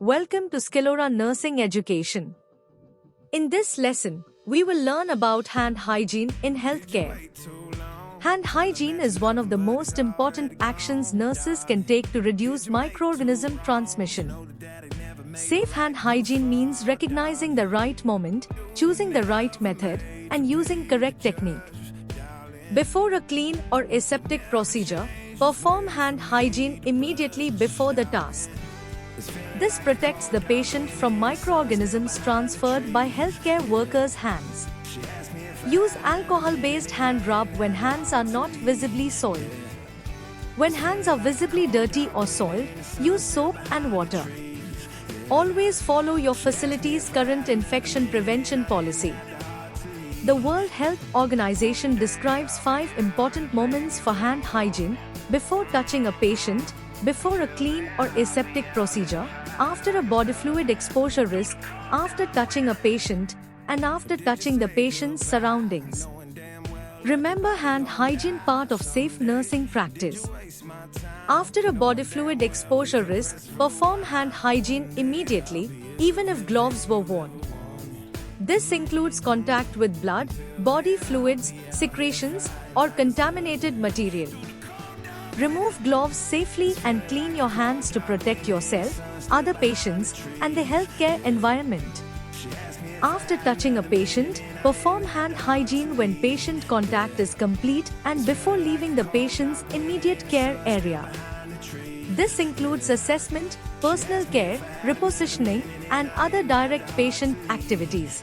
Welcome to Skillora Nursing Education. In this lesson, we will learn about hand hygiene in healthcare. Hand hygiene is one of the most important actions nurses can take to reduce microorganism transmission. Safe hand hygiene means recognizing the right moment, choosing the right method, and using correct technique. Before a clean or aseptic procedure, perform hand hygiene immediately before the task. This protects the patient from microorganisms transferred by healthcare workers' hands. Use alcohol-based hand rub when hands are not visibly soiled. When hands are visibly dirty or soiled, use soap and water. Always follow your facility's current infection prevention policy. The World Health Organization describes 5 important moments for hand hygiene: before touching a patient, before a clean or aseptic procedure, after a body fluid exposure risk, after touching a patient, and after touching the patient's surroundings. Remember hand hygiene part of safe nursing practice. After a body fluid exposure risk, perform hand hygiene immediately, even if gloves were worn. This includes contact with blood, body fluids, secretions, or contaminated material. Remove gloves safely and clean your hands to protect yourself, other patients, and the healthcare environment. After touching a patient, perform hand hygiene when patient contact is complete and before leaving the patient's immediate care area. This includes assessment, personal care, repositioning, and other direct patient activities.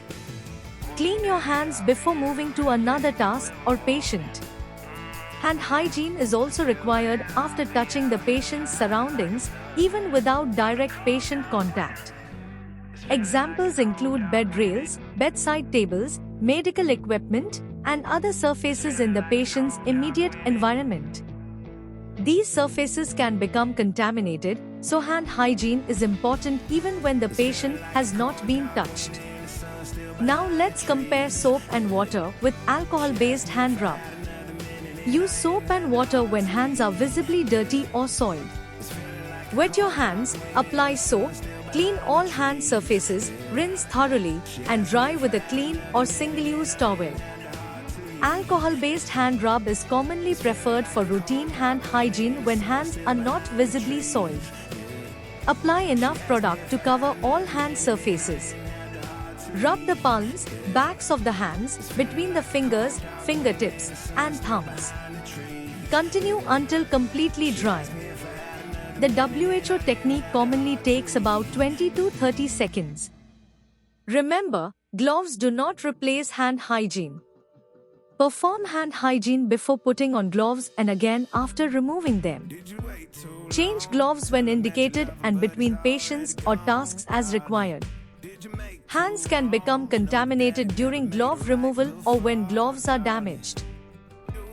Clean your hands before moving to another task or patient. Hand hygiene is also required after touching the patient's surroundings, even without direct patient contact. Examples include bed rails, bedside tables, medical equipment, and other surfaces in the patient's immediate environment. These surfaces can become contaminated, so hand hygiene is important even when the patient has not been touched. Now let's compare soap and water with alcohol-based hand rub. Use soap and water when hands are visibly dirty or soiled. Wet your hands, apply soap, clean all hand surfaces, rinse thoroughly, and dry with a clean or single-use towel. Alcohol-based hand rub is commonly preferred for routine hand hygiene when hands are not visibly soiled. Apply enough product to cover all hand surfaces. Rub the palms, backs of the hands, between the fingers, fingertips, and thumbs. Continue until completely dry. The WHO technique commonly takes about 20 to 30 seconds. Remember, gloves do not replace hand hygiene. Perform hand hygiene before putting on gloves and again after removing them. Change gloves when indicated and between patients or tasks as required. Hands can become contaminated during glove removal or when gloves are damaged.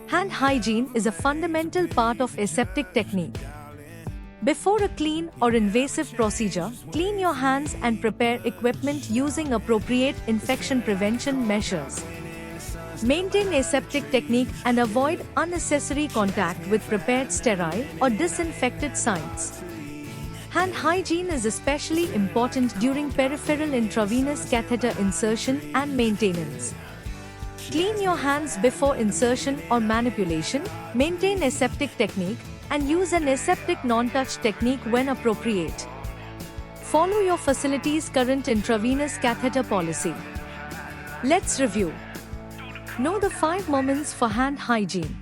Hand hygiene is a fundamental part of aseptic technique. Before a clean or invasive procedure, clean your hands and prepare equipment using appropriate infection prevention measures. Maintain aseptic technique and avoid unnecessary contact with prepared sterile or disinfected sites. Hand hygiene is especially important during peripheral intravenous catheter insertion and maintenance. Clean your hands before insertion or manipulation, maintain aseptic technique, and use an aseptic non-touch technique when appropriate. Follow your facility's current intravenous catheter policy. Let's review. Know the 5 moments for hand hygiene.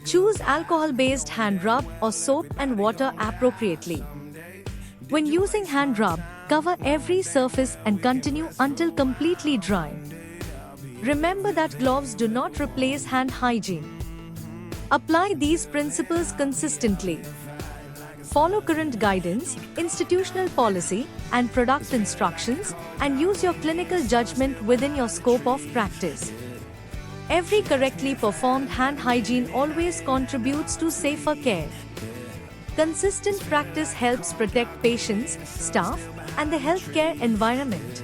Choose alcohol-based hand rub or soap and water appropriately. When using hand rub, cover every surface and continue until completely dry. Remember that gloves do not replace hand hygiene. Apply these principles consistently. Follow current guidance, institutional policy, and product instructions, and use your clinical judgment within your scope of practice. Every correctly performed hand hygiene always contributes to safer care. Consistent practice helps protect patients, staff, and the healthcare environment.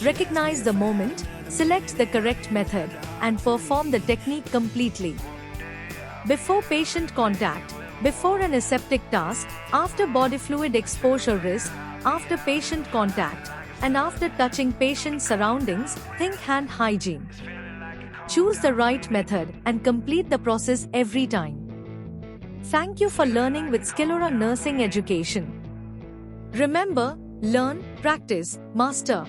Recognize the moment, select the correct method, and perform the technique completely. Before patient contact, before an aseptic task, after body fluid exposure risk, after patient contact, and after touching patient surroundings, think hand hygiene. Choose the right method and complete the process every time. Thank you for learning with Skillora Nursing Education. Remember, learn, practice, master.